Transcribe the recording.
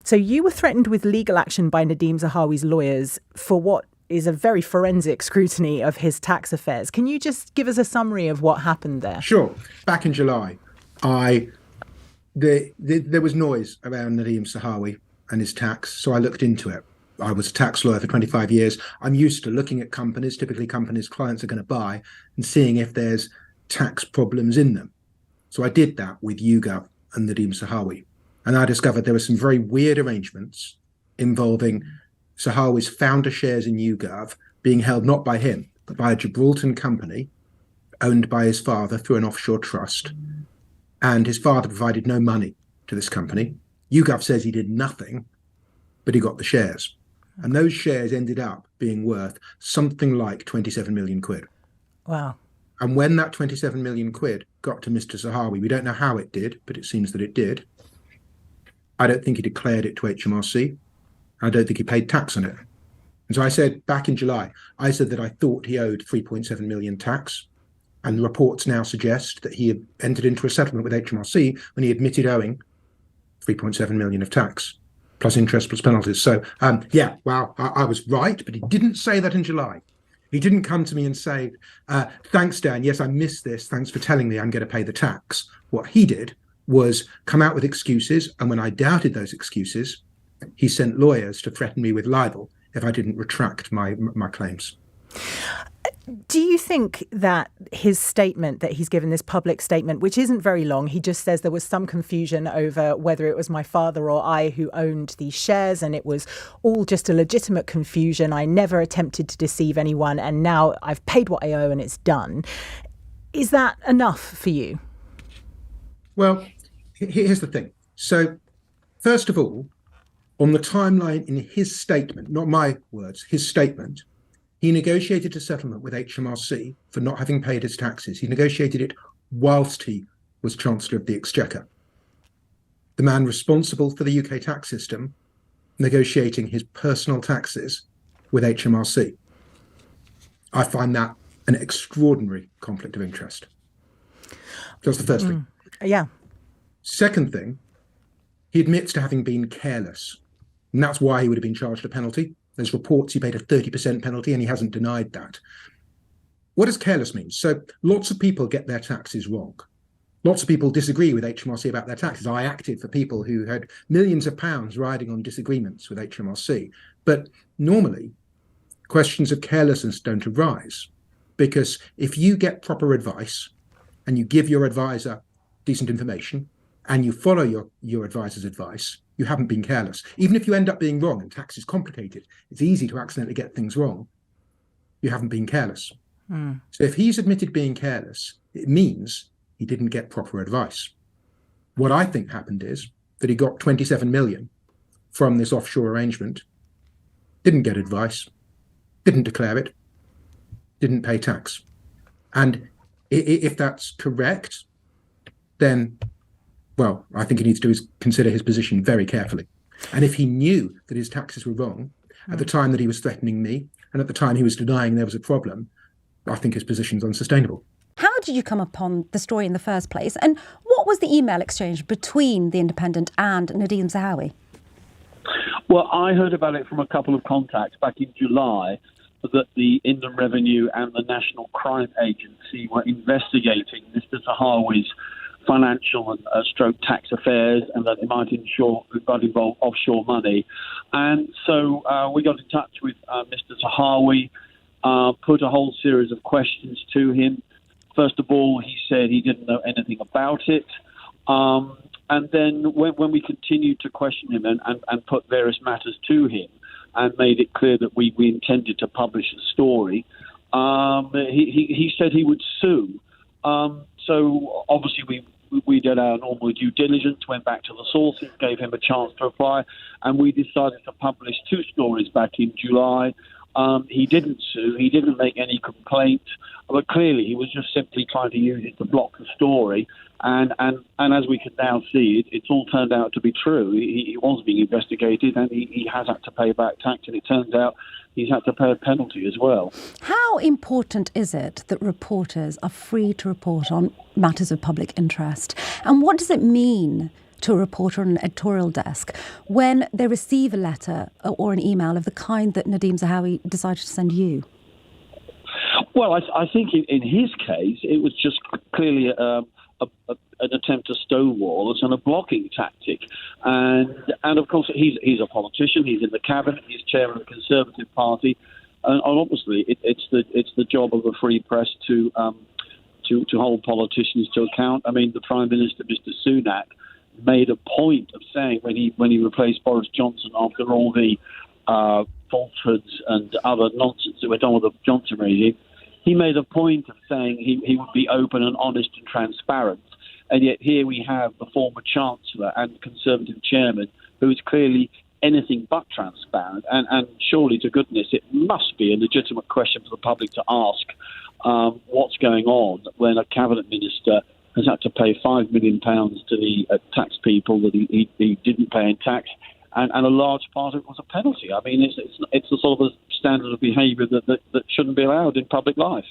So you were threatened with legal action by Nadhim Zahawi's lawyers for what is a very forensic scrutiny of his tax affairs. Can you just give us a summary of what happened there? Sure. Back in July, there was noise around Nadhim Zahawi and his tax, so I looked into it. I was a tax lawyer for 25 years. I'm used to looking at companies, typically companies clients are going to buy, and seeing if there's tax problems in them. So I did that with YouGov and Nadhim Zahawi. And I discovered there were some very weird arrangements involving Zahawi's founder shares in YouGov being held not by him, but by a Gibraltar company owned by his father through an offshore trust. And his father provided no money to this company. YouGov says he did nothing, but he got the shares. And those shares ended up being worth something like 27 million quid. Wow. And when that 27 million quid got to Mr. Zahawi, we don't know how it did, but it seems that it did. I don't think he declared it to HMRC. I don't think he paid tax on it. And so I said back in July, I said that I thought he owed 3.7 million tax. And the reports now suggest that he had entered into a settlement with HMRC when he admitted owing 3.7 million of tax, plus interest, plus penalties. So, I was right, but he didn't say that in July. He didn't come to me and say, thanks, Dan. Yes, I missed this. Thanks for telling me I'm going to pay the tax. What he did was come out with excuses. And when I doubted those excuses, he sent lawyers to threaten me with libel if I didn't retract my claims. Do you think that his statement that he's given, this public statement, which isn't very long, he just says there was some confusion over whether it was my father or I who owned these shares and it was all just a legitimate confusion. I never attempted to deceive anyone and now I've paid what I owe and it's done. Is that enough for you? Well, here's the thing. So, first of all, on the timeline in his statement, not my words, his statement, he negotiated a settlement with HMRC for not having paid his taxes. He negotiated it whilst he was Chancellor of the Exchequer. The man responsible for the UK tax system negotiating his personal taxes with HMRC. I find that an extraordinary conflict of interest. That's the first thing. Yeah. Second thing, he admits to having been careless. And that's why he would have been charged a penalty. There's reports he paid a 30% penalty and he hasn't denied that. What does careless mean? So lots of people get their taxes wrong. Lots of people disagree with HMRC about their taxes. I acted for people who had millions of pounds riding on disagreements with HMRC. But normally, questions of carelessness don't arise because if you get proper advice and you give your advisor decent information and you follow your advisor's advice, you haven't been careless. Even if you end up being wrong, and tax is complicated, it's easy to accidentally get things wrong, you haven't been careless. So if he's admitted being careless, it means he didn't get proper advice. What I think happened is that he got 27 million from this offshore arrangement, didn't get advice, didn't declare it, didn't pay tax. And if that's correct, then well, I think he needs to consider his position very carefully. And if he knew that his taxes were wrong at the time that he was threatening me and at the time he was denying there was a problem, I think his position's unsustainable. How did you come upon the story in the first place? And what was the email exchange between The Independent and Nadhim Zahawi? Well, I heard about it from a couple of contacts back in July that the Inland Revenue and the National Crime Agency were investigating Mr. Zahawi's financial and stroke tax affairs and that it might involve offshore money. And so we got in touch with Mr. Zahawi, put a whole series of questions to him. First of all, he said he didn't know anything about it. And then when we continued to question him and put various matters to him and made it clear that we intended to publish a story, he said he would sue. So obviously we did our normal due diligence, went back to the sources, gave him a chance to reply, and we decided to publish two stories back in July. He didn't sue, he didn't make any complaint, but clearly he was just simply trying to use it to block the story. And as we can now see, it's all turned out to be true. He was being investigated and he has had to pay back tax, and it turns out he's had to pay a penalty as well. How important is it that reporters are free to report on matters of public interest? And what does it mean to a reporter on an editorial desk when they receive a letter or an email of the kind that Nadhim Zahawi decided to send you? Well, I think in his case, it was just clearly an attempt to stonewall us and a blocking tactic. And of course, he's a politician. He's in the cabinet. He's chairman of the Conservative Party. And obviously, it's the job of the free press to hold politicians to account. I mean, the Prime Minister, Mr. Sunak, made a point of saying when he replaced Boris Johnson after all the falsehoods and other nonsense that went on with the Johnson regime, he made a point of saying he would be open and honest and transparent. And yet here we have the former Chancellor and Conservative Chairman who is clearly anything but transparent. And surely, to goodness, it must be a legitimate question for the public to ask what's going on when a Cabinet Minister has had to pay £5 million to the tax people that he didn't pay in tax. And a large part of it was a penalty. I mean, it's the sort of a standard of behaviour that shouldn't be allowed in public life.